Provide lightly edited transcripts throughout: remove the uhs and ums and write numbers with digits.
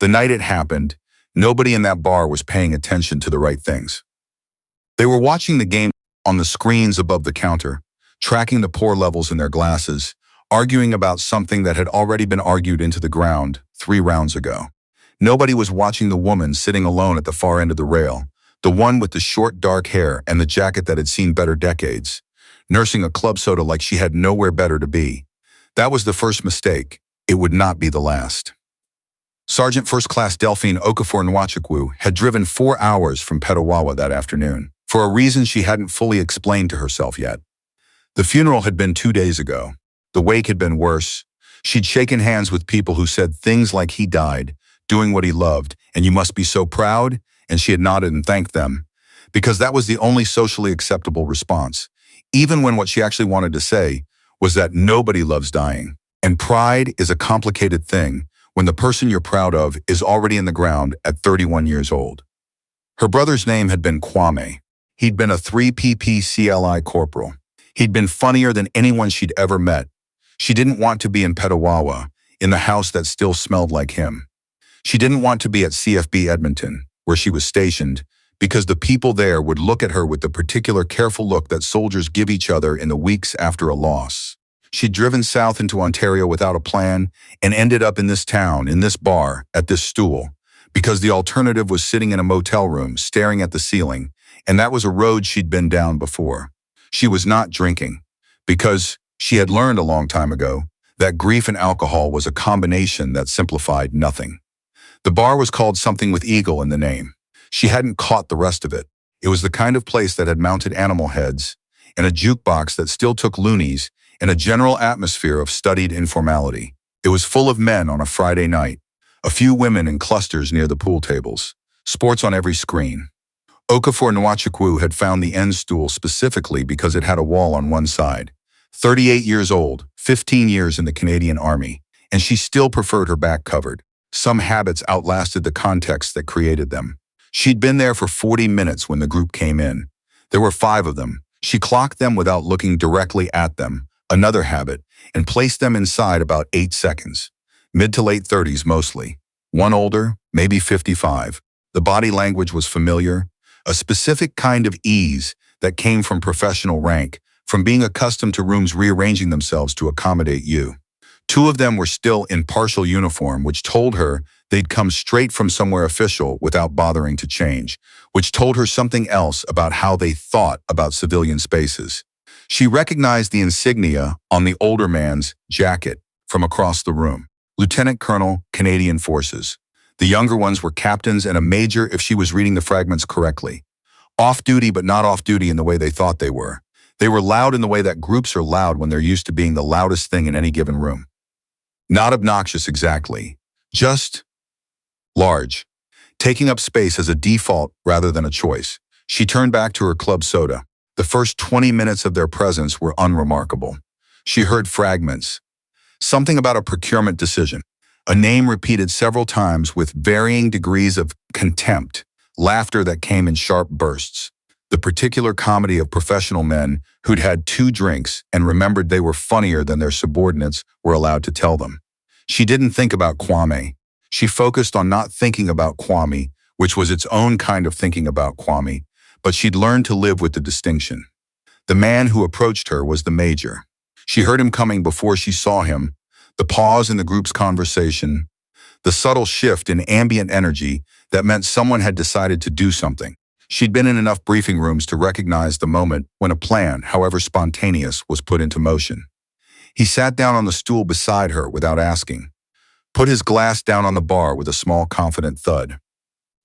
The night it happened, nobody in that bar was paying attention to the right things. They were watching the game on the screens above the counter, tracking the pour levels in their glasses, arguing about something that had already been argued into the ground 3 rounds ago. Nobody was watching the woman sitting alone at the far end of the rail, the one with the short dark hair and the jacket that had seen better decades, nursing a club soda like she had nowhere better to be. That was the first mistake. It would not be the last. Sergeant First Class Delphine Okafor Nwachukwu had driven 4 hours from Petawawa that afternoon, for a reason she hadn't fully explained to herself yet. The funeral had been 2 days ago. The wake had been worse. She'd shaken hands with people who said things like he died, doing what he loved, and you must be so proud, and she had nodded and thanked them, because that was the only socially acceptable response, even when what she actually wanted to say was that nobody loves dying. And pride is a complicated thing when the person you're proud of is already in the ground at 31 years old. Her brother's name had been Kwame. He'd been a 3PP CLI corporal. He'd been funnier than anyone she'd ever met. She didn't want to be in Petawawa, in the house that still smelled like him. She didn't want to be at CFB Edmonton, where she was stationed, because the people there would look at her with the particular careful look that soldiers give each other in the weeks after a loss. She'd driven south into Ontario without a plan and ended up in this town, in this bar, at this stool, because the alternative was sitting in a motel room, staring at the ceiling, and that was a road she'd been down before. She was not drinking, because she had learned a long time ago that grief and alcohol was a combination that simplified nothing. The bar was called something with eagle in the name. She hadn't caught the rest of it. It was the kind of place that had mounted animal heads, and a jukebox that still took loonies, and a general atmosphere of studied informality. It was full of men on a Friday night, a few women in clusters near the pool tables, sports on every screen. Okafor Nwachukwu had found the end stool specifically because it had a wall on one side. 38 years old, 15 years in the Canadian Army, and she still preferred her back covered. Some habits outlasted the context that created them. She'd been there for 40 minutes when the group came in. There were 5 of them. She clocked them without looking directly at them, another habit, and placed them inside about 8 seconds. Mid to late 30s mostly. One older, maybe 55. The body language was familiar, a specific kind of ease that came from professional rank, from being accustomed to rooms rearranging themselves to accommodate you. 2 of them were still in partial uniform, which told her they'd come straight from somewhere official without bothering to change, which told her something else about how they thought about civilian spaces. She recognized the insignia on the older man's jacket from across the room. Lieutenant Colonel, Canadian Forces. The younger ones were captains and a major if she was reading the fragments correctly. Off-duty but not off-duty in the way they thought they were. They were loud in the way that groups are loud when they're used to being the loudest thing in any given room. Not obnoxious exactly, just large, taking up space as a default rather than a choice. She turned back to her club soda. The first 20 minutes of their presence were unremarkable. She heard fragments. Something about a procurement decision. A name repeated several times with varying degrees of contempt. Laughter that came in sharp bursts. The particular comedy of professional men who'd had 2 drinks and remembered they were funnier than their subordinates were allowed to tell them. She didn't think about Kwame. She focused on not thinking about Kwame, which was its own kind of thinking about Kwame, but she'd learned to live with the distinction. The man who approached her was the major. She heard him coming before she saw him, the pause in the group's conversation, the subtle shift in ambient energy that meant someone had decided to do something. She'd been in enough briefing rooms to recognize the moment when a plan, however spontaneous, was put into motion. He sat down on the stool beside her without asking, put his glass down on the bar with a small, confident thud.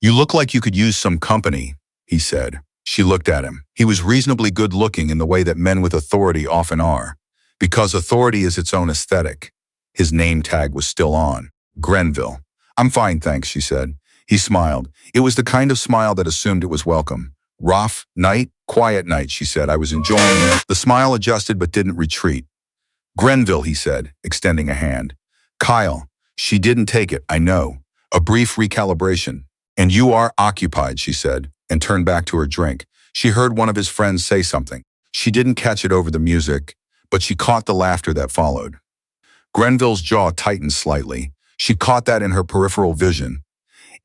"You look like you could use some company," he said. She looked at him. He was reasonably good-looking in the way that men with authority often are, because authority is its own aesthetic. His name tag was still on. Grenville. "I'm fine, thanks," she said. He smiled. It was the kind of smile that assumed it was welcome. "Rough night? Quiet night," she said. "I was enjoying it." The smile adjusted but didn't retreat. "Grenville," he said, extending a hand. "Kyle." She didn't take it, I know. A brief recalibration. "And you are occupied," she said, and turned back to her drink. She heard one of his friends say something. She didn't catch it over the music, but she caught the laughter that followed. Grenville's jaw tightened slightly. She caught that in her peripheral vision,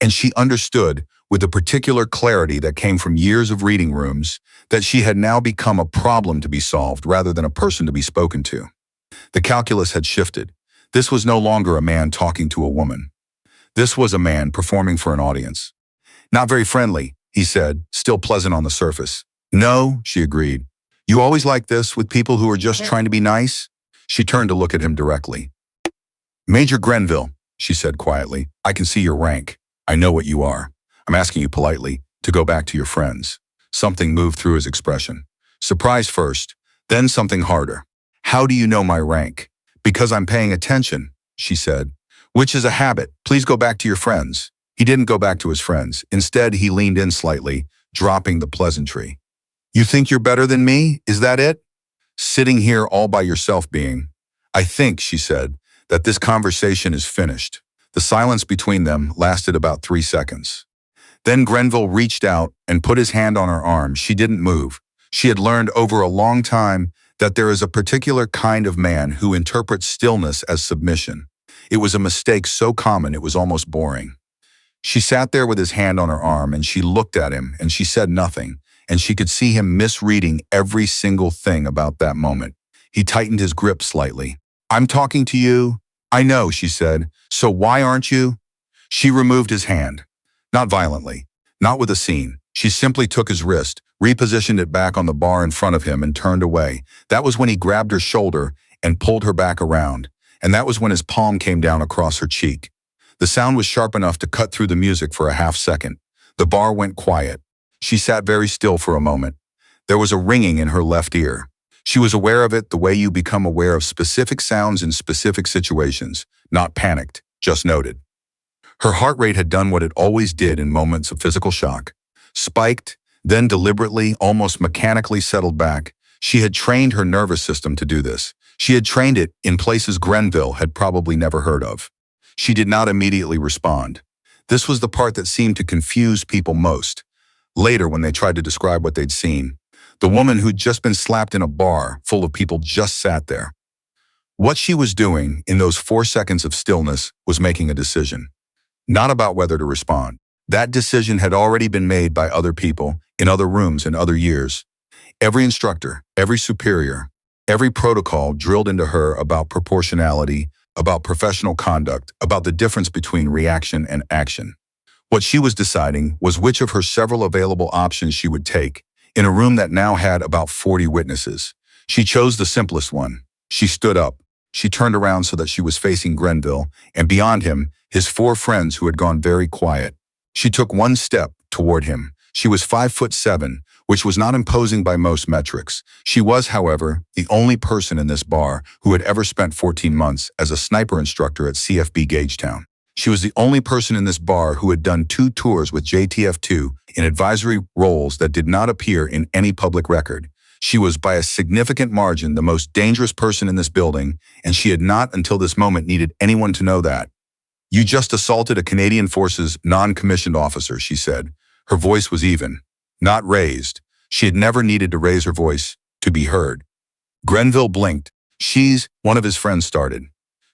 And she understood, with a particular clarity that came from years of reading rooms, that she had now become a problem to be solved rather than a person to be spoken to. The calculus had shifted. This was no longer a man talking to a woman. This was a man performing for an audience. Not very friendly, he said, still pleasant on the surface. No, she agreed. You always like this with people who are just trying to be nice? She turned to look at him directly. Major Grenville, she said quietly, I can see your rank. I know what you are. I'm asking you politely to go back to your friends. Something moved through his expression. Surprise first, then something harder. How do you know my rank? Because I'm paying attention, she said. Which is a habit. Please go back to your friends. He didn't go back to his friends. Instead, he leaned in slightly, dropping the pleasantry. You think you're better than me? Is that it? Sitting here all by yourself being. I think, she said, that this conversation is finished. The silence between them lasted about 3 seconds. Then Grenville reached out and put his hand on her arm. She didn't move. She had learned over a long time that there is a particular kind of man who interprets stillness as submission. It was a mistake so common it was almost boring. She sat there with his hand on her arm and she looked at him and she said nothing, and she could see him misreading every single thing about that moment. He tightened his grip slightly. I'm talking to you. I know, she said. So why aren't you? She removed his hand. Not violently, not with a scene. She simply took his wrist, repositioned it back on the bar in front of him and turned away. That was when he grabbed her shoulder and pulled her back around. And that was when his palm came down across her cheek. The sound was sharp enough to cut through the music for a half second. The bar went quiet. She sat very still for a moment. There was a ringing in her left ear. She was aware of it the way you become aware of specific sounds in specific situations, not panicked, just noted. Her heart rate had done what it always did in moments of physical shock. Spiked, then deliberately, almost mechanically settled back. She had trained her nervous system to do this. She had trained it in places Grenville had probably never heard of. She did not immediately respond. This was the part that seemed to confuse people most. Later, when they tried to describe what they'd seen, the woman who'd just been slapped in a bar full of people just sat there. What she was doing in those 4 seconds of stillness was making a decision. Not about whether to respond. That decision had already been made by other people, in other rooms in other years. Every instructor, every superior, every protocol drilled into her about proportionality, about professional conduct, about the difference between reaction and action. What she was deciding was which of her several available options she would take, in a room that now had about 40 witnesses. She chose the simplest one. She stood up. She turned around so that she was facing Grenville, and beyond him, his 4 friends who had gone very quiet. She took 1 step toward him. She was 5'7", which was not imposing by most metrics. She was, however, the only person in this bar who had ever spent 14 months as a sniper instructor at CFB Gagetown. She was the only person in this bar who had done 2 tours with JTF2 in advisory roles that did not appear in any public record. She was by a significant margin the most dangerous person in this building, and she had not until this moment needed anyone to know that. You just assaulted a Canadian Forces non-commissioned officer, she said. Her voice was even, not raised. She had never needed to raise her voice to be heard. Grenville blinked. She's, one of his friends started.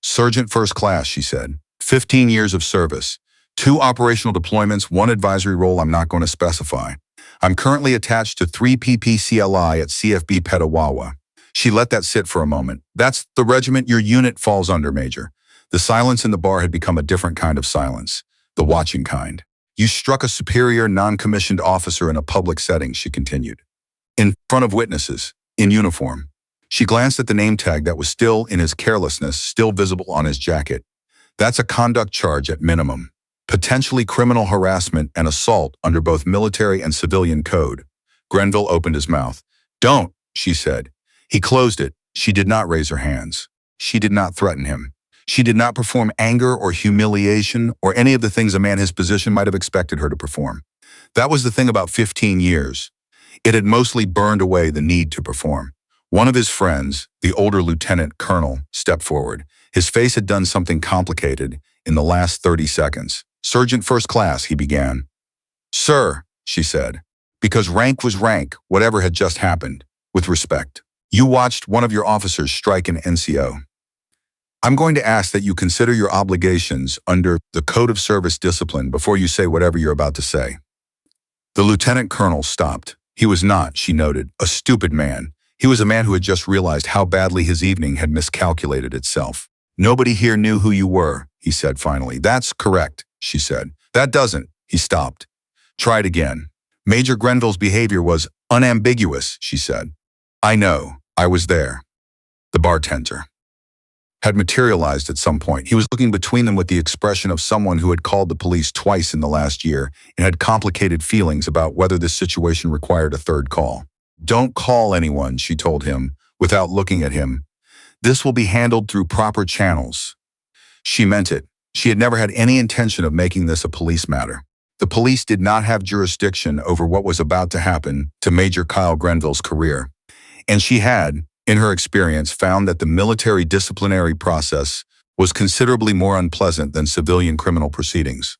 Sergeant First Class, she said. 15 years of service. 2 operational deployments, 1 advisory role I'm not going to specify. I'm currently attached to 3 PPCLI at CFB Petawawa. She let that sit for a moment. That's the regiment your unit falls under, Major. The silence in the bar had become a different kind of silence, the watching kind. You struck a superior non-commissioned officer in a public setting, she continued. In front of witnesses, in uniform. She glanced at the name tag that was still in his carelessness, still visible on his jacket. That's a conduct charge at minimum. Potentially criminal harassment and assault under both military and civilian code. Grenville opened his mouth. Don't, she said. He closed it. She did not raise her hands. She did not threaten him. She did not perform anger or humiliation or any of the things a man his position might have expected her to perform. That was the thing about 15 years. It had mostly burned away the need to perform. One of his friends, the older lieutenant colonel, stepped forward. His face had done something complicated in the last 30 seconds. Sergeant First Class, he began. Sir, she said, because rank was rank, whatever had just happened, with respect. You watched one of your officers strike an NCO. I'm going to ask that you consider your obligations under the Code of Service Discipline before you say whatever you're about to say. The lieutenant colonel stopped. He was not, she noted, a stupid man. He was a man who had just realized how badly his evening had miscalculated itself. Nobody here knew who you were, he said finally. That's correct, she said. That doesn't. He stopped. Try it again. Major Grenville's behavior was unambiguous, she said. I know. I was there. The bartender had materialized at some point. He was looking between them with the expression of someone who had called the police twice in the last year and had complicated feelings about whether this situation required a third call. Don't call anyone, she told him, without looking at him. This will be handled through proper channels. She meant it. She had never had any intention of making this a police matter. The police did not have jurisdiction over what was about to happen to Major Kyle Grenville's career. And she had, in her experience, found that the military disciplinary process was considerably more unpleasant than civilian criminal proceedings.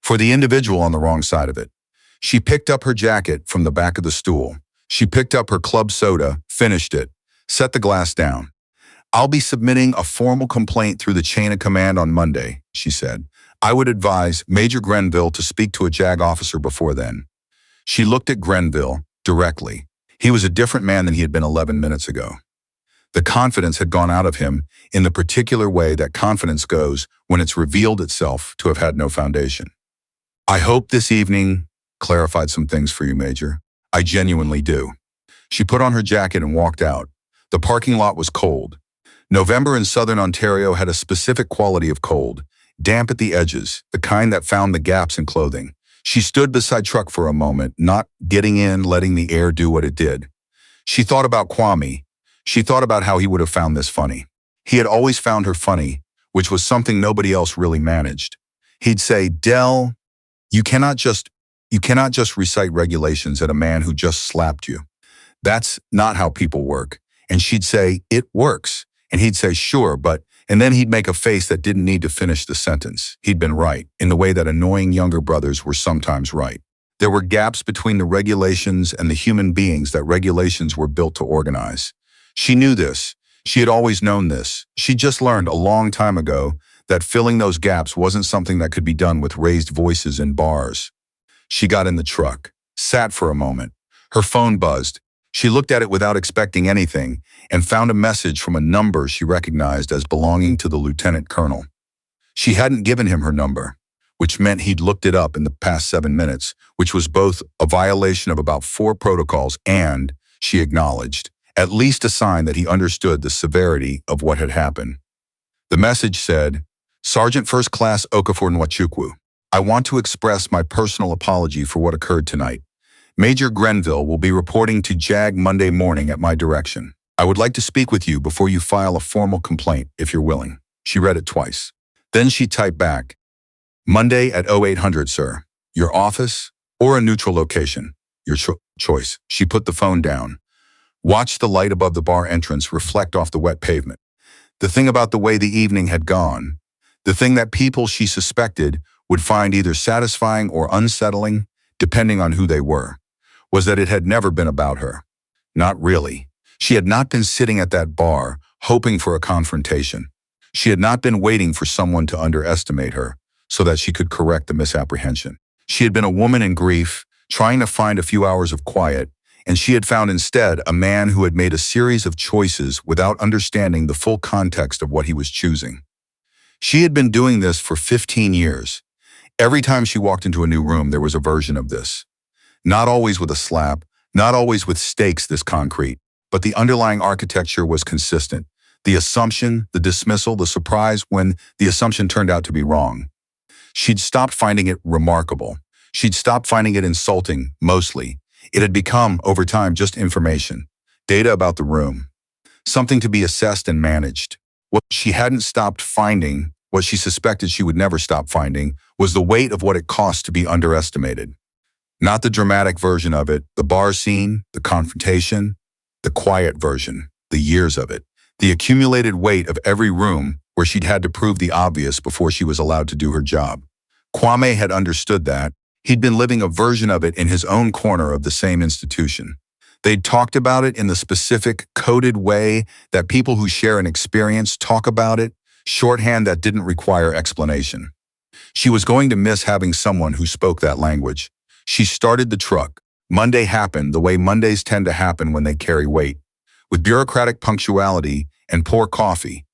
For the individual on the wrong side of it, she picked up her jacket from the back of the stool. She picked up her club soda, finished it, set the glass down. I'll be submitting a formal complaint through the chain of command on Monday, she said. I would advise Major Grenville to speak to a JAG officer before then. She looked at Grenville directly. He was a different man than he had been 11 minutes ago. The confidence had gone out of him in the particular way that confidence goes when it's revealed itself to have had no foundation. I hope this evening clarified some things for you, Major. I genuinely do. She put on her jacket and walked out. The parking lot was cold. November in southern Ontario had a specific quality of cold, damp at the edges, the kind that found the gaps in clothing. She stood beside truck for a moment, not getting in, letting the air do what it did. She thought about Kwame. She thought about how he would have found this funny. He had always found her funny, which was something nobody else really managed. He'd say, Del, you cannot just recite regulations at a man who just slapped you. That's not how people work. And she'd say, it works. And he'd say, sure, but, and then he'd make a face that didn't need to finish the sentence. He'd been right, in the way that annoying younger brothers were sometimes right. There were gaps between the regulations and the human beings that regulations were built to organize. She knew this. She had always known this. She just learned a long time ago that filling those gaps wasn't something that could be done with raised voices in bars. She got in the truck, sat for a moment. Her phone buzzed. She looked at it without expecting anything and found a message from a number she recognized as belonging to the lieutenant colonel. She hadn't given him her number, which meant he'd looked it up in the past 7 minutes, which was both a violation of about 4 protocols and, she acknowledged, at least a sign that he understood the severity of what had happened. The message said, Sergeant First Class Okafor Nwachukwu, I want to express my personal apology for what occurred tonight. Major Grenville will be reporting to JAG Monday morning at my direction. I would like to speak with you before you file a formal complaint, if you're willing. She read it twice. Then she typed back, Monday at 0800, sir. Your office or a neutral location? Your choice. She put the phone down. Watched the light above the bar entrance reflect off the wet pavement. The thing about the way the evening had gone, the thing that people she suspected would find either satisfying or unsettling, depending on who they were, was that it had never been about her. Not really. She had not been sitting at that bar, hoping for a confrontation. She had not been waiting for someone to underestimate her, so that she could correct the misapprehension. She had been a woman in grief, trying to find a few hours of quiet, and she had found instead a man who had made a series of choices without understanding the full context of what he was choosing. She had been doing this for 15 years. Every time she walked into a new room, there was a version of this. Not always with a slap, not always with stakes this concrete, but the underlying architecture was consistent. The assumption, the dismissal, the surprise when the assumption turned out to be wrong. She'd stopped finding it remarkable. She'd stopped finding it insulting, mostly. It had become, over time, just information, data about the room, something to be assessed and managed. What she hadn't stopped finding, what she suspected she would never stop finding, was the weight of what it cost to be underestimated. Not the dramatic version of it, the bar scene, the confrontation, the quiet version, the years of it, the accumulated weight of every room where she'd had to prove the obvious before she was allowed to do her job. Kwame had understood that. He'd been living a version of it in his own corner of the same institution. They'd talked about it in the specific, coded way that people who share an experience talk about it, shorthand that didn't require explanation. She was going to miss having someone who spoke that language. She started the truck. Monday happened the way Mondays tend to happen when they carry weight, with bureaucratic punctuality and poor coffee,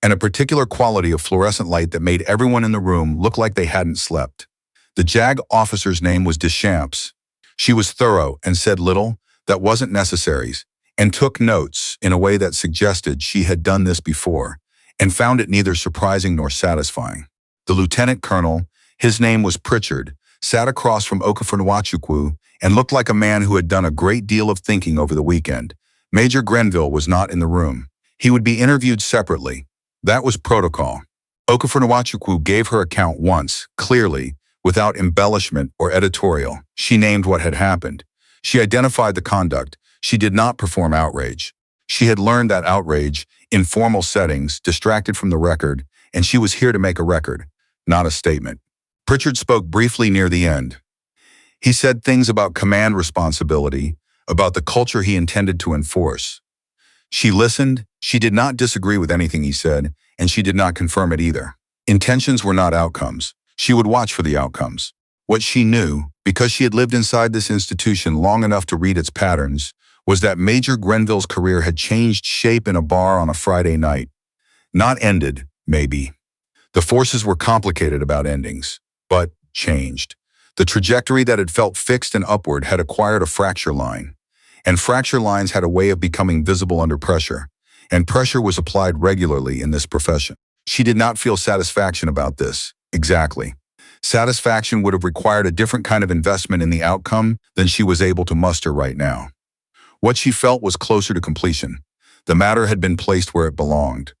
and a particular quality of fluorescent light that made everyone in the room look like they hadn't slept. The JAG officer's name was Deschamps. She was thorough and said little that wasn't necessary, and took notes in a way that suggested she had done this before, and found it neither surprising nor satisfying. The lieutenant colonel, his name was Pritchard, sat across from Okafor and looked like a man who had done a great deal of thinking over the weekend. Major Grenville was not in the room. He would be interviewed separately. That was protocol. Okafor gave her account once, clearly, without embellishment or editorial. She named what had happened. She identified the conduct. She did not perform outrage. She had learned that outrage, in formal settings, distracted from the record, and she was here to make a record, not a statement. Pritchard spoke briefly near the end. He said things about command responsibility, about the culture he intended to enforce. She listened. She did not disagree with anything he said, and she did not confirm it either. Intentions were not outcomes. She would watch for the outcomes. What she knew, because she had lived inside this institution long enough to read its patterns, was that Major Grenville's career had changed shape in a bar on a Friday night. Not ended, maybe. The forces were complicated about endings, but changed. The trajectory that had felt fixed and upward had acquired a fracture line, and fracture lines had a way of becoming visible under pressure, and pressure was applied regularly in this profession. She did not feel satisfaction about this, exactly. Satisfaction would have required a different kind of investment in the outcome than she was able to muster right now. What she felt was closer to completion. The matter had been placed where it belonged.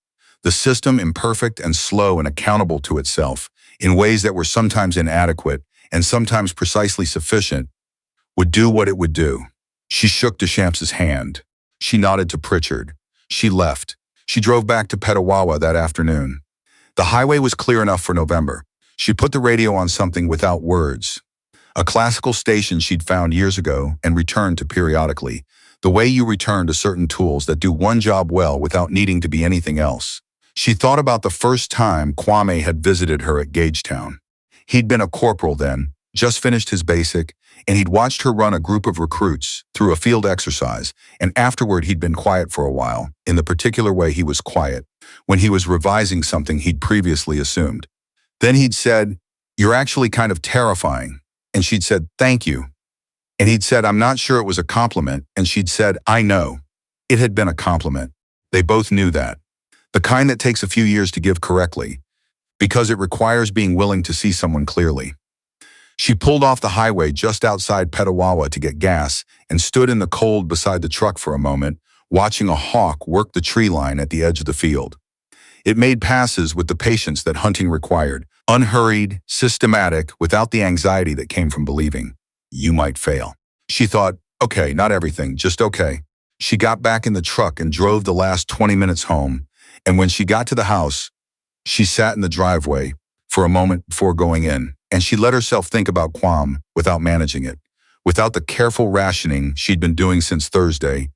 The system, imperfect and slow and accountable to itself, in ways that were sometimes inadequate and sometimes precisely sufficient, would do what it would do. She shook Deschamps's hand. She nodded to Pritchard. She left. She drove back to Petawawa that afternoon. The highway was clear enough for November. She put the radio on something without words. A classical station she'd found years ago and returned to periodically, the way you return to certain tools that do one job well without needing to be anything else. She thought about the first time Kwame had visited her at Gagetown. He'd been a corporal then, just finished his basic, and he'd watched her run a group of recruits through a field exercise, and afterward he'd been quiet for a while, in the particular way he was quiet, when he was revising something he'd previously assumed. Then he'd said, "You're actually kind of terrifying," and she'd said, "Thank you." And he'd said, "I'm not sure it was a compliment," and she'd said, "I know." It had been a compliment. They both knew that. The kind that takes a few years to give correctly, because it requires being willing to see someone clearly. She pulled off the highway just outside Petawawa to get gas and stood in the cold beside the truck for a moment, watching a hawk work the tree line at the edge of the field. It made passes with the patience that hunting required, unhurried, systematic, without the anxiety that came from believing you might fail. She thought, okay, not everything, just okay. She got back in the truck and drove the last 20 minutes home, and when she got to the house, she sat in the driveway for a moment before going in, and she let herself think about Kwame without managing it, without the careful rationing she'd been doing since Thursday,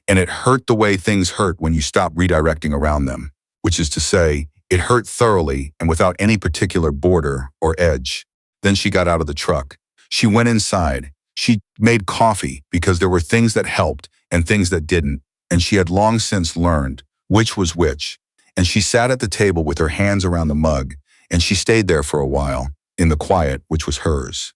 and it hurt the way things hurt when you stop redirecting around them, which is to say, it hurt thoroughly and without any particular border or edge. Then she got out of the truck. She went inside. She made coffee because there were things that helped and things that didn't, and she had long since learned which was which. And she sat at the table with her hands around the mug, and she stayed there for a while, in the quiet which was hers.